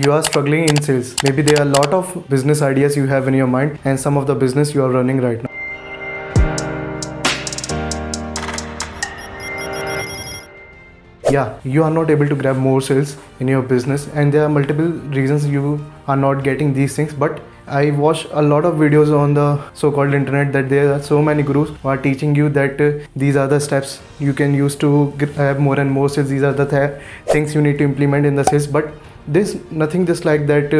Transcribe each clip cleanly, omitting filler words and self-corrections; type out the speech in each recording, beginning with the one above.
you are struggling in sales. Maybe there are a lot of business ideas you have in your mind and some of the business you are running right now. Yeah, you are not able to grab more sales in your business, and there are multiple reasons you are not getting these things. But I watch a lot of videos on the so-called internet that there are so many gurus who are teaching you that these are the steps you can use to have more and more sales. These are the things you need to implement in the sales. But there's nothing just like that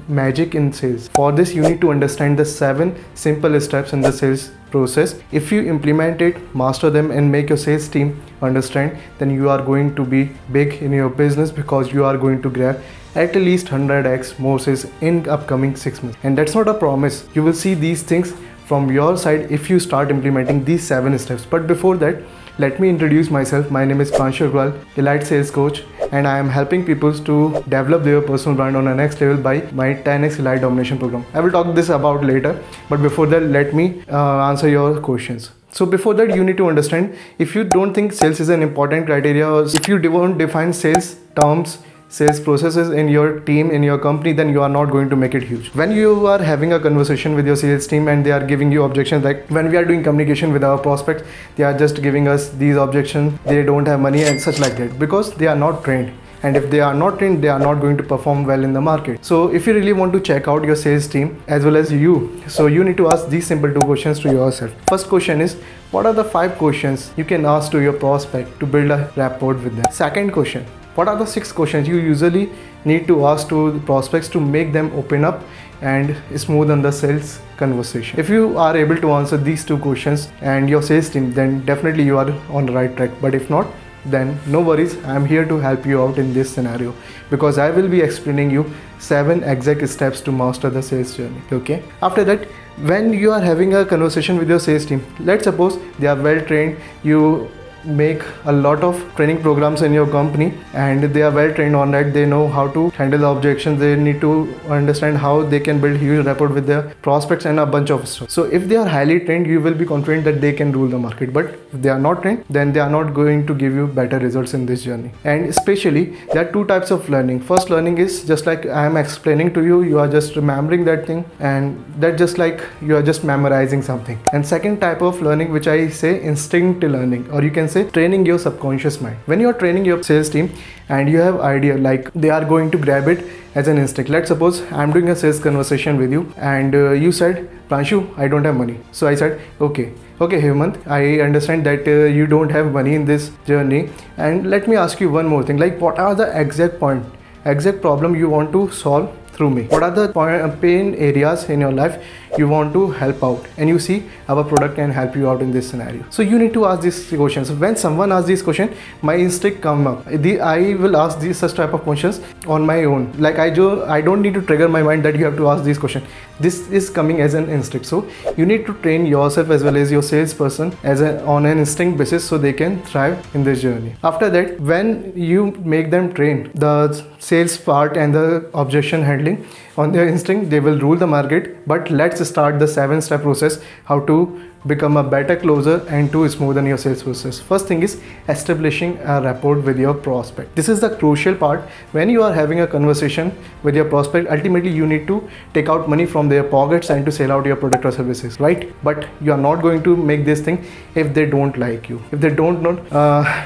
magic in sales. For this, you need to understand the 7 simple steps in the sales process. If you implement it, master them, and make your sales team understand, then you are going to be big in your business, because you are going to grab at least 100x more sales in upcoming 6 months. And that's not a promise. You will see these things from your side if you start implementing these 7 steps. But before that, let me introduce myself. My name is Pranshu, Agrawal, Elite Sales Coach, and I am helping people to develop their personal brand on the next level by my 10x Elite Domination program. I will talk this about later, but before that, let me answer your questions. So before that, you need to understand, if you don't think sales is an important criteria, or if you don't define sales terms, sales processes in your team, in your company, then you are not going to make it huge. When you are having a conversation with your sales team and they are giving you objections, like when we are doing communication with our prospects, they are just giving us these objections, they don't have money and such like that, because they are not trained. And if they are not trained, they are not going to perform well in the market. So if you really want to check out your sales team as well as you, so you need to ask these simple 2 questions to yourself. First question is, what are the 5 questions you can ask to your prospect to build a rapport with them? Second question, what are the 6 questions you usually need to ask to the prospects to make them open up and smoothen the sales conversation? If you are able to answer these 2 questions and your sales team, then definitely you are on the right track. But if not, then no worries, I am here to help you out in this scenario, because I will be explaining you 7 exact steps to master the sales journey. Okay, after that, when you are having a conversation with your sales team, let's suppose they are well trained, you make a lot of training programs in your company and they are well trained on that, they know how to handle the objections, they need to understand how they can build huge rapport with their prospects and a bunch of stuff. So if they are highly trained, you will be confident that they can rule the market. But if they are not trained, then they are not going to give you better results in this journey. And especially, there are 2 types of learning. First learning is just like I am explaining to you, you are just remembering that thing, and that just like you are just memorizing something. And second type of learning, which I say instinct learning, or you can say training your subconscious mind. When you are training your sales team and you have idea, like they are going to grab it as an instinct. Let's suppose I'm doing a sales conversation with you and you said, Pranshu, I don't have money. So I said, okay Hemant, I understand that you don't have money in this journey, and let me ask you one more thing, like what are the exact problem you want to solve through me? What are the pain areas in your life you want to help out? And you see, our product can help you out in this scenario. So you need to ask these questions. When someone asks this question, my instinct come up. I will ask these such type of questions on my own. Like I don't need to trigger my mind that you have to ask these questions. This is coming as an instinct. So you need to train yourself as well as your salesperson on an instinct basis, so they can thrive in this journey. After that, when you make them train the sales part and the objection handling on their instinct, they will rule the market. But let's start the 7-step process, how to become a better closer and to smoothen your sales process. First thing is establishing a rapport with your prospect. This is the crucial part. When you are having a conversation with your prospect, ultimately you need to take out money from their pockets and to sell out your product or services, right? But you are not going to make this thing if they don't like you, if they don't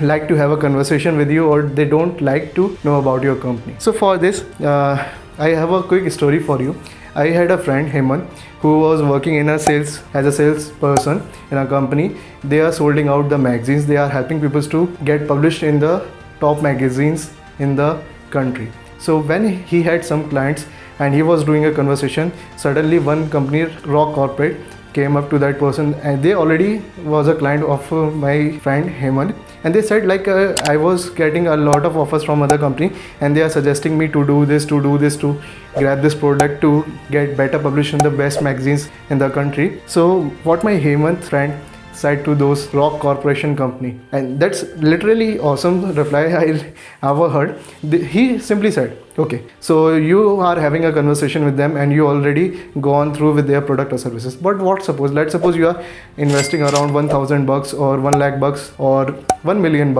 like to have a conversation with you, or they don't like to know about your company. So for this, I have a quick story for you. I had a friend, Hemant, who was working in as a salesperson in a company. They are solding out the magazines. They are helping people to get published in the top magazines in the country. So when he had some clients and he was doing a conversation, suddenly one company, Rock Corporate, came up to that person, and they already was a client of my friend Hemant, and they said like I was getting a lot of offers from other company and they are suggesting me to do this, to grab this product, to get better published in the best magazines in the country. So what my Hemant friend said to those rock corporation company. And that's literally awesome reply I ever heard. He simply said, okay, so you are having a conversation with them and you already gone through with their product or services. But let's suppose you are investing around $1,000 or $1 lakh or $1 million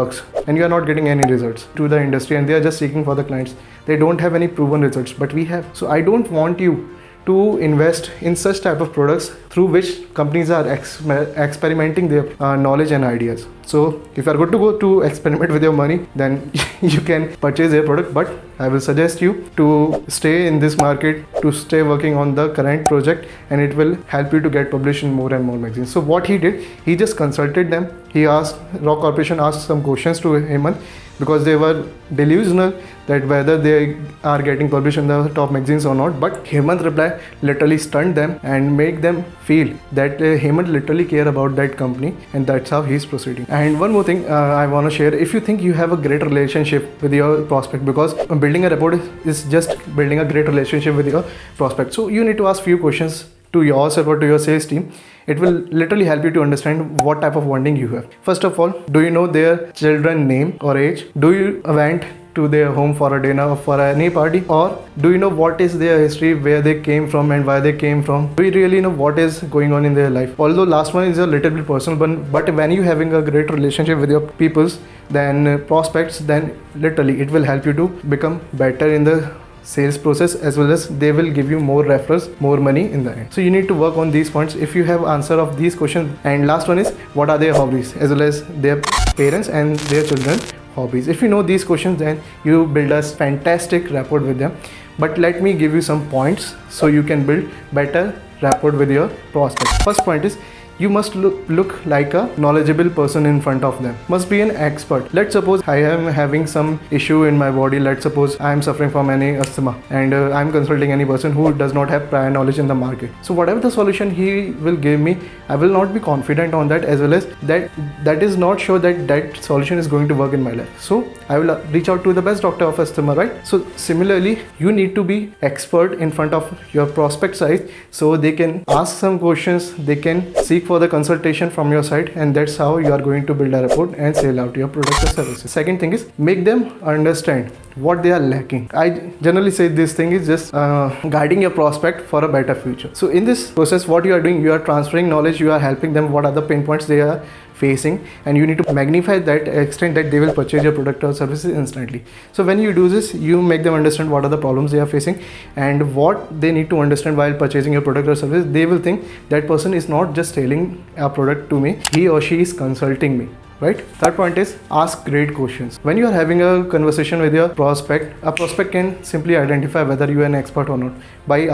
and you are not getting any results to the industry, and they are just seeking for the clients. They don't have any proven results, but we have. So I don't want you to invest in such type of products through which companies are experimenting their knowledge and ideas. So if you are good to go to experiment with your money, then you can purchase their product, but I will suggest you to stay in this market, to stay working on the current project, and it will help you to get published in more and more magazines. So what he did, he just consulted them. He asked, Rock Corporation asked some questions to Hemant because they were delusional that whether they are getting published in the top magazines or not. But Hemant reply literally stunned them and make them feel that Hemant literally care about that company, and that's how he's proceeding. And one more thing I want to share, if you think you have a great relationship with your prospect, because building a rapport is just building a great relationship with your prospect, so you need to ask few questions to yourself or to your sales team. It will literally help you to understand what type of bonding you have. First of all, do you know their children name or age? Do you went to their home for a dinner or for any party? Or do you know what is their history, where they came from and why they came from? Do you really know what is going on in their life? Although last one is a little bit personal, but when you having a great relationship with your peoples, then prospects, then literally it will help you to become better in the sales process, as well as they will give you more referrals, more money in the end. So you need to work on these points if you have answer of these questions. And last one is, what are their hobbies, as well as their parents and their children hobbies. If you know these questions, then you build a fantastic rapport with them. But let me give you some points so you can build better rapport with your prospect. First point is, you must look like a knowledgeable person in front of them. Must be an expert. Let's suppose I am having some issue in my body. Let's suppose I am suffering from any asthma, and I am consulting any person who does not have prior knowledge in the market. So whatever the solution he will give me, I will not be confident on that, as well as that is not sure that solution is going to work in my life. So I will reach out to the best doctor of asthma, right? So similarly, you need to be expert in front of your prospect side, so they can ask some questions, they can seek for the consultation from your side, and that's how you are going to build a rapport and sell out your products or services. Second thing is, make them understand what they are lacking. I generally say this thing is just guiding your prospect for a better future. So in this process, what you are doing, you are transferring knowledge, you are helping them what are the pain points they are facing, and you need to magnify that extent that they will purchase your product or services instantly. So when you do this, you make them understand what are the problems they are facing and what they need to understand while purchasing your product or service. They will think that person is not just selling a product to me, he or she is consulting me. Right? Third point is, ask great questions. When you are having a conversation with your prospect, a prospect can simply identify whether you are an expert or not by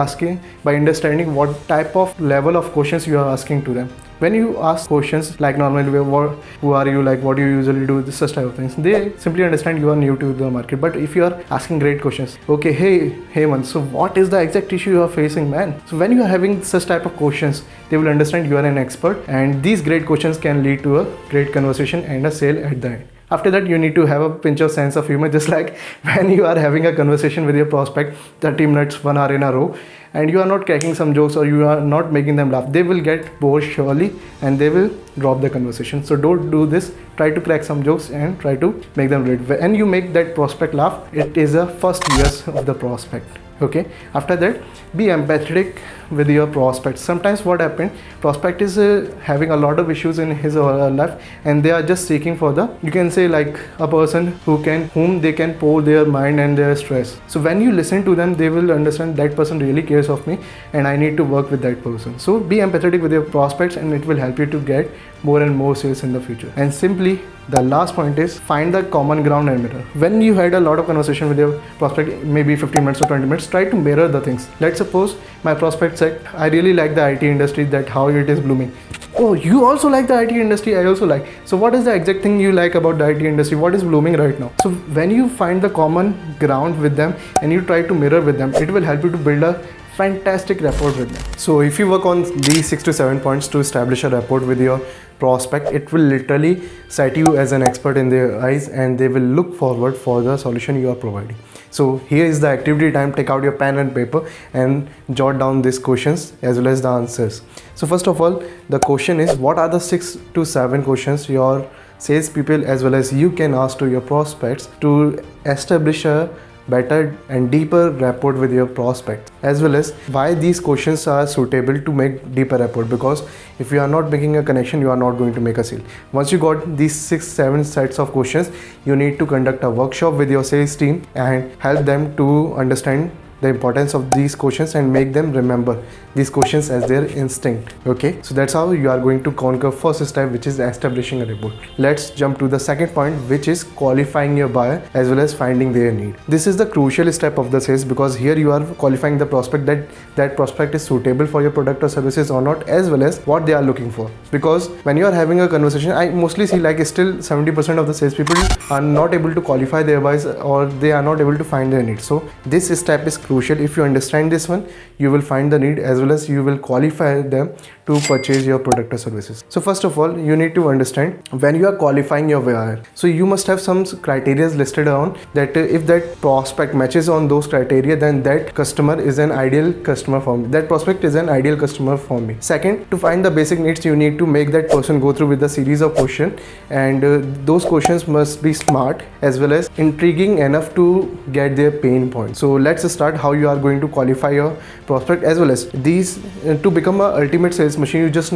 understanding what type of level of questions you are asking to them. When you ask questions like normally, who are you, like what do you usually do, such type of things, they simply understand you are new to the market. But if you are asking great questions, okay, hey Hemant, so what is the exact issue you are facing, man? So when you are having such type of questions, they will understand you are an expert, and these great questions can lead to a great conversation and a sale at the end. After that, you need to have a pinch of sense of humor, just like when you are having a conversation with your prospect 30 minutes, 1 hour in a row, and you are not cracking some jokes or you are not making them laugh, they will get bored surely and they will drop the conversation. So don't do this. Try to crack some jokes and try to make them read. When you make that prospect laugh, it is a first yes of the prospect. Okay, after that, be empathetic with your prospects. Sometimes what happens, prospect is having a lot of issues in his or her life, and they are just seeking for the, you can say, like a person whom they can pour their mind and their stress. So when you listen to them, they will understand that person really cares of me and I need to work with that person. So be empathetic with your prospects, and it will help you to get more and more sales in the future. And simply, the last point is, find the common ground and mirror. When you had a lot of conversation with your prospect, maybe 15 minutes or 20 minutes, try to mirror the things. Let's suppose my prospect said, I really like the IT industry, that how it is blooming. Oh, you also like the IT industry? I also like. So what is the exact thing you like about the IT industry? What is blooming right now? So when you find the common ground with them and you try to mirror with them, it will help you to build a fantastic rapport with them. So if you work on these 6 to 7 points to establish a rapport with your prospect, it will literally set you as an expert in their eyes, and they will look forward for the solution you are providing. So here is the activity time. Take out your pen and paper and jot down these questions as well as the answers. So first of all, the question is, what are the 6 to 7 questions your salespeople as well as you can ask to your prospects to establish a better and deeper rapport with your prospect, as well as why these questions are suitable to make deeper rapport, because if you are not making a connection, you are not going to make a sale. Once you got these 6-7 sets of questions, you need to conduct a workshop with your sales team and help them to understand the importance of these questions and make them remember these questions as their instinct. Okay, so that's how you are going to conquer first step, which is establishing a rapport. Let's jump to the second point, which is qualifying your buyer as well as finding their need. This is the crucial step of the sales, because here you are qualifying the prospect, that prospect is suitable for your product or services or not, as well as what they are looking for. Because when you are having a conversation, I mostly see like still 70% of the salespeople are not able to qualify their buyers, or they are not able to find their needs. So this step is crucial. If you understand this one, you will find the need as well as you will qualify them to purchase your product or services. So first of all, you need to understand when you are qualifying your buyer, so you must have some criteria listed around that if that prospect matches on those criteria, then that customer is an ideal customer for me, that prospect is an ideal customer for me. Second, to find the basic needs, you need to make that person go through with a series of questions, and those questions must be smart as well as intriguing enough to get their pain points. So let's start how you are going to qualify your prospect as well as these. To become a ultimate sales machine, you just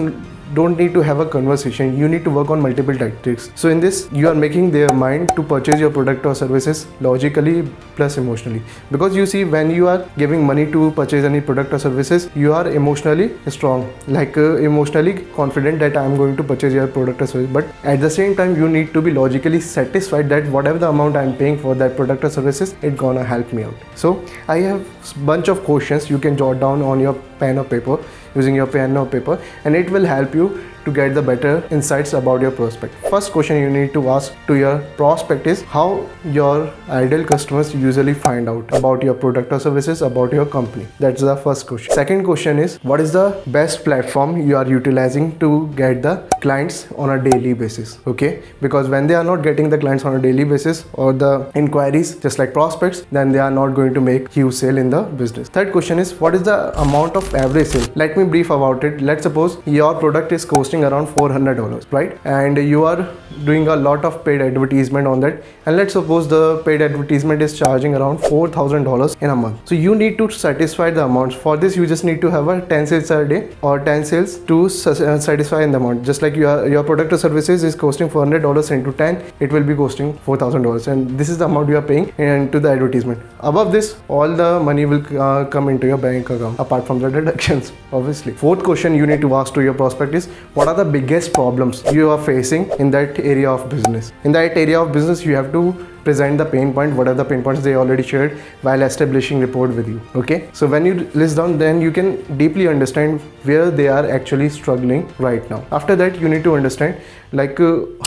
don't need to have a conversation, you need to work on multiple tactics. So in this, you are making their mind to purchase your product or services logically plus emotionally, because you see, when you are giving money to purchase any product or services, you are emotionally strong, like emotionally confident that I am going to purchase your product or service, but at the same time you need to be logically satisfied that whatever the amount I am paying for that product or services, it's gonna help me out. So I have bunch of questions you can jot down on your pen or paper, using your pen or paper, and it will help you to get the better insights about your prospect. First question you need to ask to your prospect is how your ideal customers usually find out about your product or services, about your company. That's the first question. Second question is, what is the best platform you are utilizing to get the clients on a daily basis? Okay, because when they are not getting the clients on a daily basis or the inquiries just like prospects, then they are not going to make huge sale in the business. Third question is, what is the amount of average sale? Let me brief about it. Let's suppose your product is costing around $400, right? And you are doing a lot of paid advertisement on that, and let's suppose the paid advertisement is charging around $4,000 in a month. So you need to satisfy the amounts. For this, you just need to have a 10 sales a day or 10 sales to satisfy in the amount. Just like your product or services is costing $400 into 10, it will be costing $4,000, and this is the amount you are paying into the advertisement. Above this, all the money will come into your bank account apart from the deductions, obviously. Fourth question you need to ask to your prospect is, what are the biggest problems you are facing in that area of business? In that area of business, you have to present the pain point, what are the pain points they already shared while establishing rapport with you. Okay, so when you list down, then you can deeply understand where they are actually struggling right now. After that, you need to understand like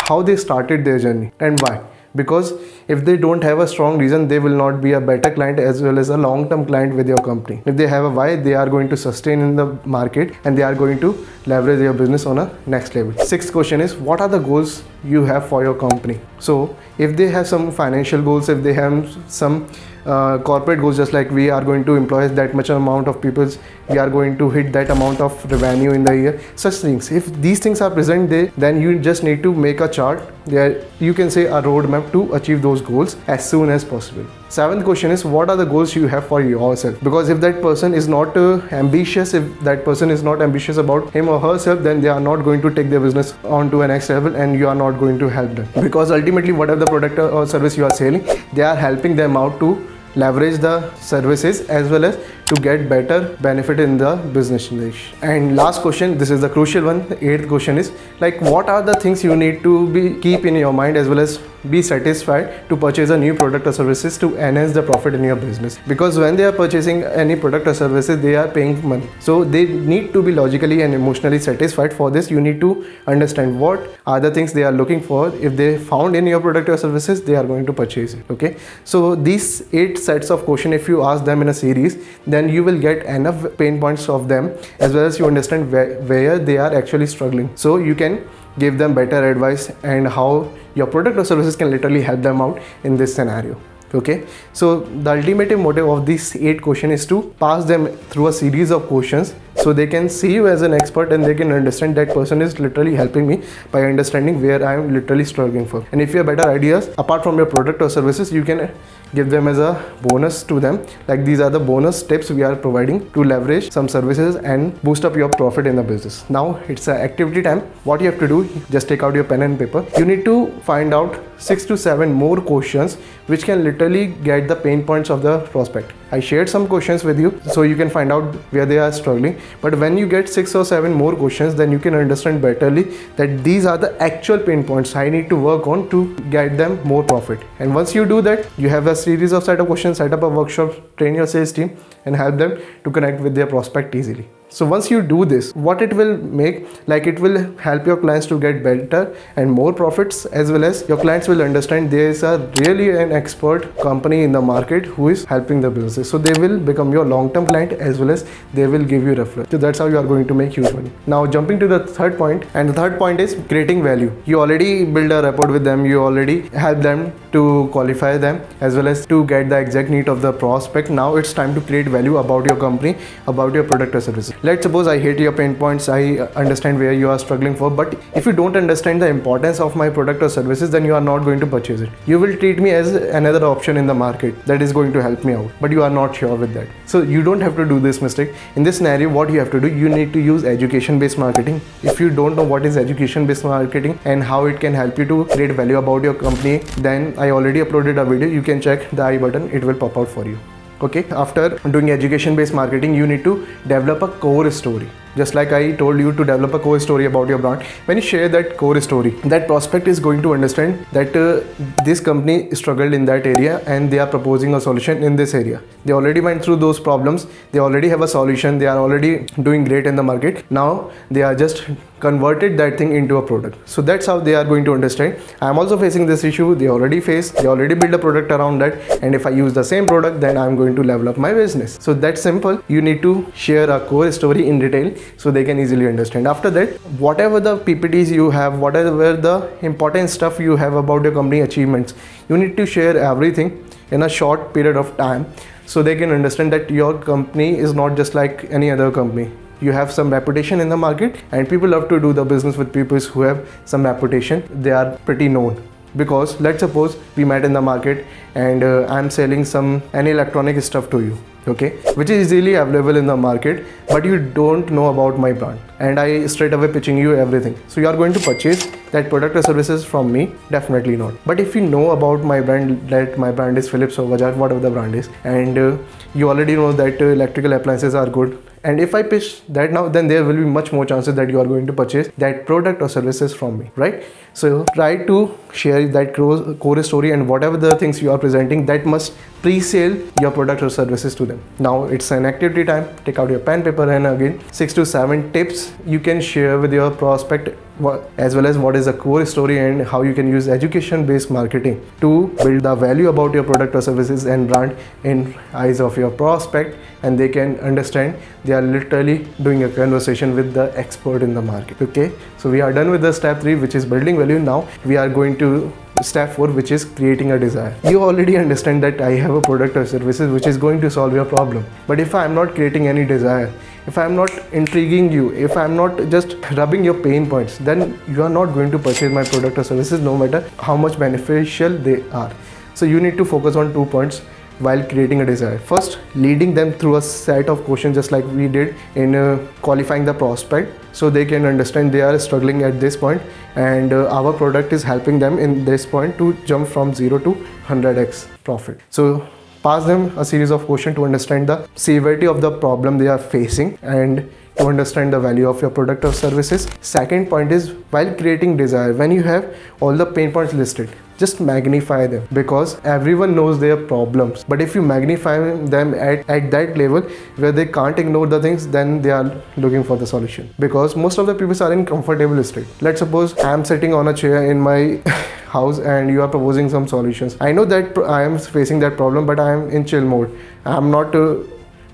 how they started their journey and why. Because if they don't have a strong reason, they will not be a better client as well as a long-term client with your company. If they have a why, they are going to sustain in the market and they are going to leverage your business on a next level. Sixth question is, what are the goals you have for your company? So if they have some financial goals, if they have some corporate goals, just like we are going to employ that much amount of people, we are going to hit that amount of revenue in the year, such things, if these things are present there, then you just need to make a chart there, you can say a roadmap to achieve those goals as soon as possible. Seventh question is, what are the goals you have for yourself? Because if that person is not ambitious, if that person is not ambitious about him or herself, then they are not going to take their business on to a next level, and you are not going to help them. Because ultimately, whatever the product or service you are selling, they are helping them out to leverage the services as well as to get better benefit in the business niche. And last question, this is the crucial one, the eighth question is like, what are the things you need to keep in your mind as well as be satisfied to purchase a new product or services to enhance the profit in your business? Because when they are purchasing any product or services, they are paying money, so they need to be logically and emotionally satisfied. For this, you need to understand what are the things they are looking for. If they found in your product or services, they are going to purchase it. Okay, so these 8 sets of question, if you ask them in a series, then you will get enough pain points of them, as well as you understand where they are actually struggling, so you can give them better advice and how your product or services can literally help them out in this scenario. Okay, so the ultimate motive of these 8 questions is to pass them through a series of questions, so they can see you as an expert and they can understand that person is literally helping me by understanding where I am literally struggling for. And if you have better ideas apart from your product or services, you can give them as a bonus to them, like these are the bonus tips we are providing to leverage some services and boost up your profit in the business. Now it's an activity time. What you have to do, just take out your pen and paper. You need to find out 6 to 7 more questions which can literally get the pain points of the prospect. I shared some questions with you so you can find out where they are struggling, but when you get 6 or 7 more questions, then you can understand betterly that these are the actual pain points I need to work on to get them more profit. And once you do that, you have a series of set of questions, set up a workshop, train your sales team and help them to connect with their prospect easily. So once you do this, what it will make, like it will help your clients to get better and more profits, as well as your clients will understand there is a really an expert company in the market who is helping the business. So they will become your long-term client, as well as they will give you referral. So that's how you are going to make huge money. Now jumping to the third point, and the third point is creating value. You already build a rapport with them, you already help them to qualify them, as well as to get the exact need of the prospect. Now it's time to create value about your company, about your product or services. Let's suppose I hate your pain points, I understand where you are struggling for, but if you don't understand the importance of my product or services, then you are not going to purchase it. You will treat me as another option in the market that is going to help me out, but you are not sure with that. So you don't have to do this mistake. In this scenario, what you have to do, you need to use education-based marketing. If you don't know what is education-based marketing and how it can help you to create value about your company, then I already uploaded a video. You can check the I button, it will pop out for you. Okay, after doing education-based marketing, you need to develop a core story. Just like I told you to develop a core story about your brand. When you share that core story, that prospect is going to understand that this company struggled in that area and they are proposing a solution in this area. They already went through those problems. They already have a solution. They are already doing great in the market. Now they are just converted that thing into a product. So that's how they are going to understand. I am also facing this issue. They already build a product around that. And if I use the same product, then I'm going to level up my business. So that's simple. You need to share a core story in detail, so they can easily understand. After that, whatever the PPTs you have, whatever the important stuff you have about your company achievements, you need to share everything in a short period of time, so they can understand that your company is not just like any other company. You have some reputation in the market, and people love to do the business with people who have some reputation. They are pretty known. Because let's suppose we met in the market and I'm selling any electronic stuff to you, okay, which is easily available in the market, but you don't know about my brand, and I straight away pitching you everything. So you are going to purchase that product or services from me? Definitely not. But if you know about my brand, that my brand is Philips or Bajaj, whatever the brand is, and you already know that electrical appliances are good, and if I pitch that now, then there will be much more chances that you are going to purchase that product or services from me, right? So try to share that core story, and whatever the things you are presenting, that must pre-sale your product or services to them. Now it's an activity time. Take out your pen, paper, and again 6 to 7 tips you can share with your prospect, as well as what is a core story and how you can use education-based marketing to build the value about your product or services and brand in eyes of your prospect, and they can understand they are literally doing a conversation with the expert in the market. Okay, so we are done with the step 3, which is building value. Now we are going to step 4, which is creating a desire. You already understand that I have a product or services which is going to solve your problem, but if I am not creating any desire, if I am not intriguing you, if I am not just rubbing your pain points, then you are not going to purchase my product or services, no matter how much beneficial they are. So you need to focus on 2 points while creating a desire. First, leading them through a set of questions, just like we did in qualifying the prospect, so they can understand they are struggling at this point, and our product is helping them in this point to jump from 0 to 100x profit. So pass them a series of questions to understand the severity of the problem they are facing, and to understand the value of your product or services. Second point is, while creating desire, when you have all the pain points listed, just magnify them, because everyone knows their problems. But if you magnify them at that level where they can't ignore the things, then they are looking for the solution. Because most of the people are in comfortable state. Let's suppose I am sitting on a chair in my house and you are proposing some solutions. I know that I am facing that problem, but I am in chill mode. I am not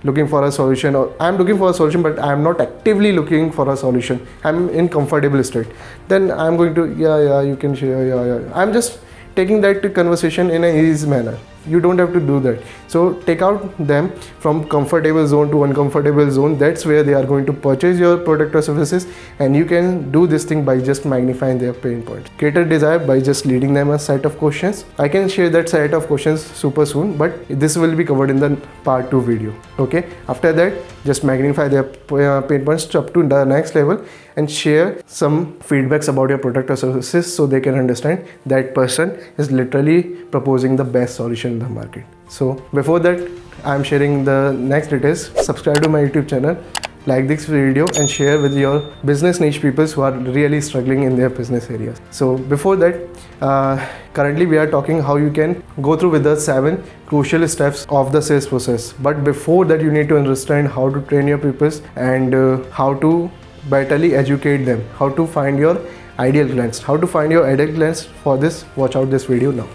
looking for a solution, or I'm looking for a solution, but I'm not actively looking for a solution. I'm in comfortable state. Then I'm going to, yeah, you can share, yeah. I'm just taking that conversation in an easy manner. You don't have to do that. So take out them from comfortable zone to uncomfortable zone. That's where they are going to purchase your product or services, and you can do this thing by just magnifying their pain points. Create a desire by just leading them a set of questions. I can share that set of questions super soon, but this will be covered in the part 2 video. Okay, after that, just magnify their pain points up to the next level and share some feedbacks about your product or services, so they can understand that person is literally proposing the best solution in the market. So before that, I'm sharing the next details. Subscribe to my YouTube channel, like this video, and share with your business niche people who are really struggling in their business areas. So before that, currently we are talking how you can go through with the 7 crucial steps of the sales process. But before that, you need to understand how to train your people and how to betterly educate them, how to find your ideal clients. How to find your ideal clients? For this, watch out this video now.